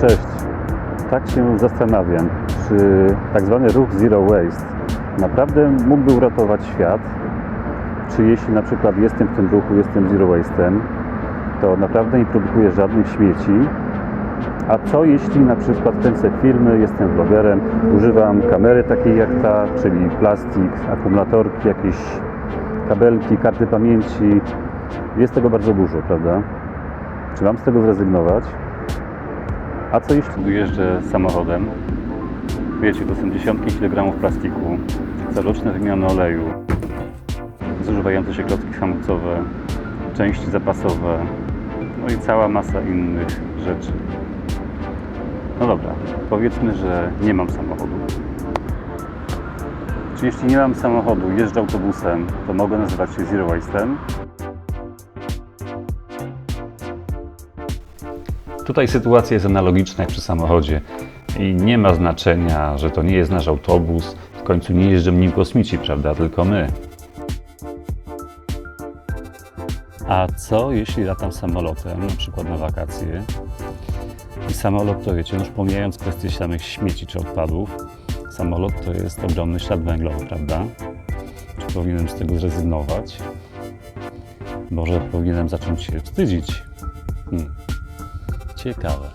Cześć. Tak się zastanawiam, czy tak zwany ruch Zero Waste naprawdę mógłby uratować świat, czy jeśli na przykład jestem w tym ruchu, jestem Zero Waste'em, to naprawdę nie produkuję żadnych śmieci, a co jeśli na przykład kręcę filmy, jestem vlogerem, używam kamery takiej jak ta, czyli plastik, akumulatorki, jakieś kabelki, karty pamięci, jest tego bardzo dużo, prawda? Czy mam z tego zrezygnować? A co jeśli jeżdżę samochodem? Wiecie, to są dziesiątki kilogramów plastiku, coroczne wymiany oleju, zużywające się klocki hamulcowe, części zapasowe, no i cała masa innych rzeczy. No dobra, powiedzmy, że nie mam samochodu. Czy jeśli nie mam samochodu, jeżdżę autobusem, to mogę nazywać się Zero Waste'em? Tutaj sytuacja jest analogiczna jak przy samochodzie i nie ma znaczenia, że to nie jest nasz autobus, w końcu nie jeżdżą nim kosmici, prawda, tylko my. A co jeśli latam samolotem, na przykład na wakacje i samolot to wiecie, już pomijając kwestię samych śmieci czy odpadów, samolot to jest ogromny ślad węglowy, prawda? Czy powinienem z tego zrezygnować? Może powinienem zacząć się wstydzić? Ciekawe.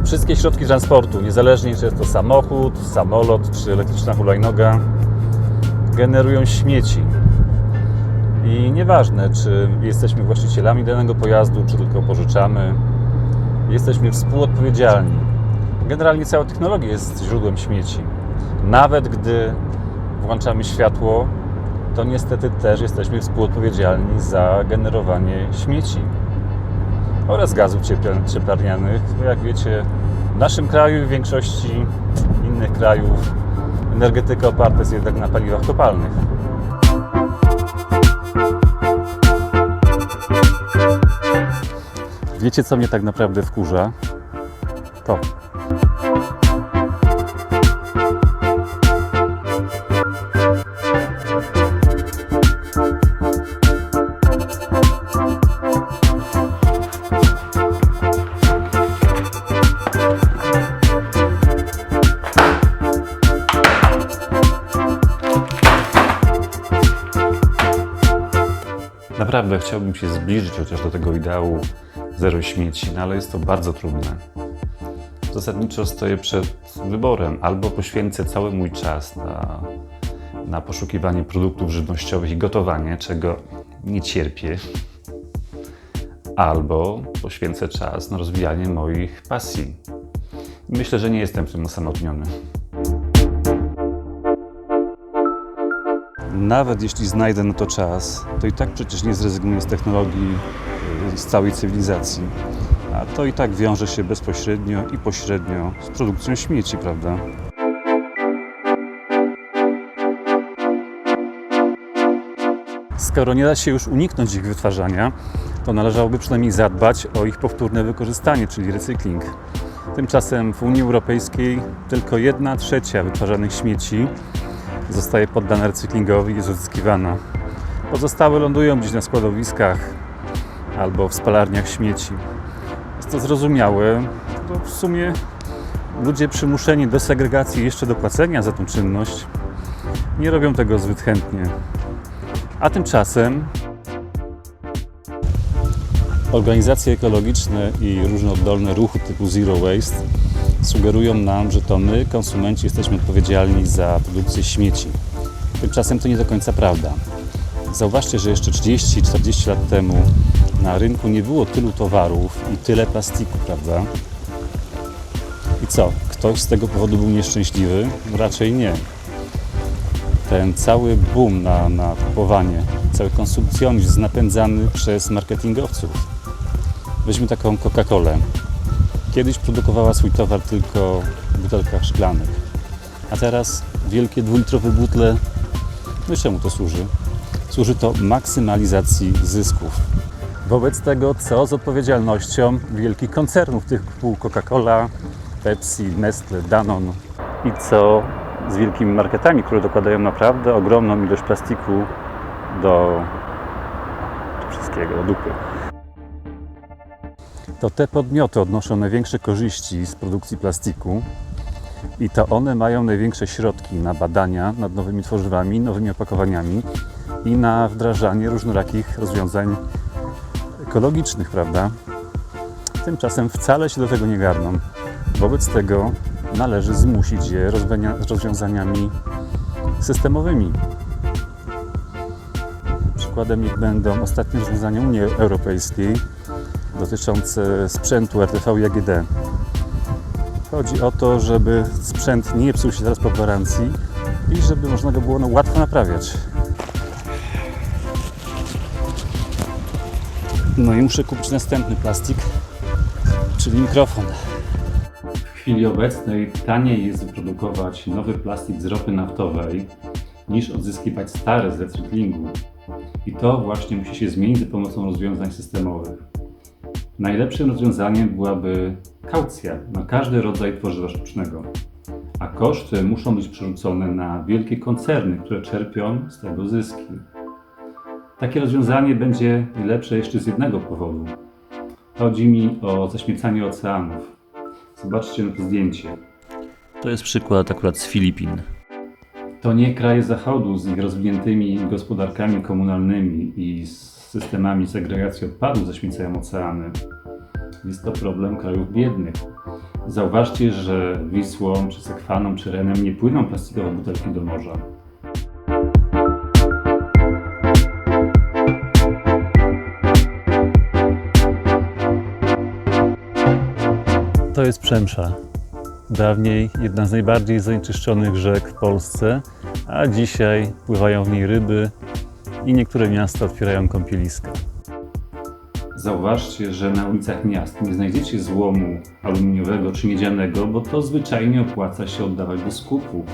Wszystkie środki transportu, niezależnie czy jest to samochód, samolot czy elektryczna hulajnoga, generują śmieci. I nieważne, czy jesteśmy właścicielami danego pojazdu, czy tylko pożyczamy, jesteśmy współodpowiedzialni. Generalnie cała technologia jest źródłem śmieci. Nawet gdy włączamy światło, to niestety też jesteśmy współodpowiedzialni za generowanie śmieci oraz gazów cieplarnianych. Jak wiecie, w naszym kraju i w większości innych krajów energetyka oparta jest jednak na paliwach kopalnych. Wiecie, co mnie tak naprawdę wkurza? To. Naprawdę chciałbym się zbliżyć chociaż do tego ideału zero śmieci, no ale jest to bardzo trudne. Zasadniczo stoję przed wyborem. Albo poświęcę cały mój czas na poszukiwanie produktów żywnościowych i gotowanie, czego nie cierpię, albo poświęcę czas na rozwijanie moich pasji. Myślę, że nie jestem w tym osamotniony. Nawet jeśli znajdę na to czas, to i tak przecież nie zrezygnuję z technologii, z całej cywilizacji. A to i tak wiąże się bezpośrednio i pośrednio z produkcją śmieci, prawda? Skoro nie da się już uniknąć ich wytwarzania, to należałoby przynajmniej zadbać o ich powtórne wykorzystanie, czyli recykling. Tymczasem w Unii Europejskiej tylko 1/3 wytwarzanych śmieci zostaje poddana recyklingowi i jest odzyskiwana. Pozostałe lądują gdzieś na składowiskach albo w spalarniach śmieci. Jest to zrozumiałe, to w sumie ludzie przymuszeni do segregacji i jeszcze do płacenia za tę czynność nie robią tego zbyt chętnie. A tymczasem organizacje ekologiczne i różne oddolne ruchy typu Zero Waste sugerują nam, że to my, konsumenci, jesteśmy odpowiedzialni za produkcję śmieci. Tymczasem to nie do końca prawda. Zauważcie, że jeszcze 30-40 lat temu na rynku nie było tylu towarów i tyle plastiku, prawda? I co? Ktoś z tego powodu był nieszczęśliwy? Raczej nie. Ten cały boom na kupowanie, cały konsumpcjonizm jest napędzany przez marketingowców. Weźmy taką Coca-Colę. Kiedyś produkowała swój towar tylko w butelkach szklanych, a teraz wielkie 2-litrowe butle. No i czemu to służy? Służy to maksymalizacji zysków. Wobec tego co z odpowiedzialnością wielkich koncernów typu Coca-Cola, Pepsi, Nestle, Danone i co z wielkimi marketami, które dokładają naprawdę ogromną ilość plastiku do takiego do dupy. To te podmioty odnoszą największe korzyści z produkcji plastiku i to one mają największe środki na badania nad nowymi tworzywami, nowymi opakowaniami i na wdrażanie różnorakich rozwiązań ekologicznych, prawda? Tymczasem wcale się do tego nie garną. Wobec tego należy zmusić je rozwiązaniami systemowymi. Przykładem niech będą ostatnie rozwiązania Unii Europejskiej dotyczące sprzętu RTV i AGD. Chodzi o to, żeby sprzęt nie psuł się zaraz po gwarancji i żeby można go było łatwo naprawiać. No i muszę kupić następny plastik, czyli mikrofon. W chwili obecnej taniej jest wyprodukować nowy plastik z ropy naftowej niż odzyskiwać stary z recyklingu. I to właśnie musi się zmienić za pomocą rozwiązań systemowych. Najlepszym rozwiązaniem byłaby kaucja na każdy rodzaj tworzywa sztucznego, a koszty muszą być przerzucone na wielkie koncerny, które czerpią z tego zyski. Takie rozwiązanie będzie lepsze jeszcze z jednego powodu. Chodzi mi o zaśmiecanie oceanów. Zobaczcie na to zdjęcie. To jest przykład akurat z Filipin. To nie kraje Zachodu z ich rozwiniętymi gospodarkami komunalnymi i z systemami segregacji odpadów zaśmiecają oceany. Jest to problem krajów biednych. Zauważcie, że Wisłą, czy Sekwaną, czy Renem nie płyną plastikowe butelki do morza. To jest Przemsza. Dawniej jedna z najbardziej zanieczyszczonych rzek w Polsce, a dzisiaj pływają w niej ryby i niektóre miasta otwierają kąpieliska. Zauważcie, że na ulicach miast nie znajdziecie złomu aluminiowego czy miedzianego, bo to zwyczajnie opłaca się oddawać do skupu.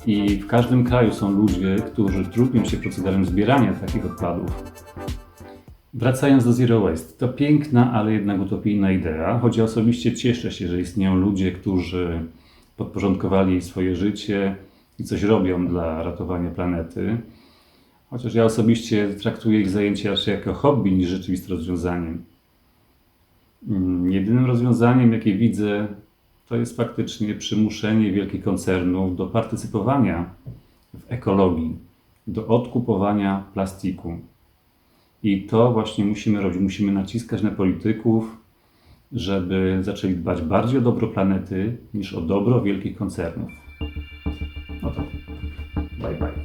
I w każdym kraju są ludzie, którzy trudnią się procederem zbierania takich odpadów. Wracając do Zero Waste, to piękna, ale jednak utopijna idea, choć ja osobiście cieszę się, że istnieją ludzie, którzy podporządkowali jej swoje życie i coś robią dla ratowania planety. Chociaż ja osobiście traktuję ich zajęcia raczej jako hobby niż rzeczywiste rozwiązanie. Jedynym rozwiązaniem, jakie widzę, to jest faktycznie przymuszenie wielkich koncernów do partycypowania w ekologii, do odkupowania plastiku. I to właśnie musimy robić. Musimy naciskać na polityków, żeby zaczęli dbać bardziej o dobro planety niż o dobro wielkich koncernów. No to bye bye.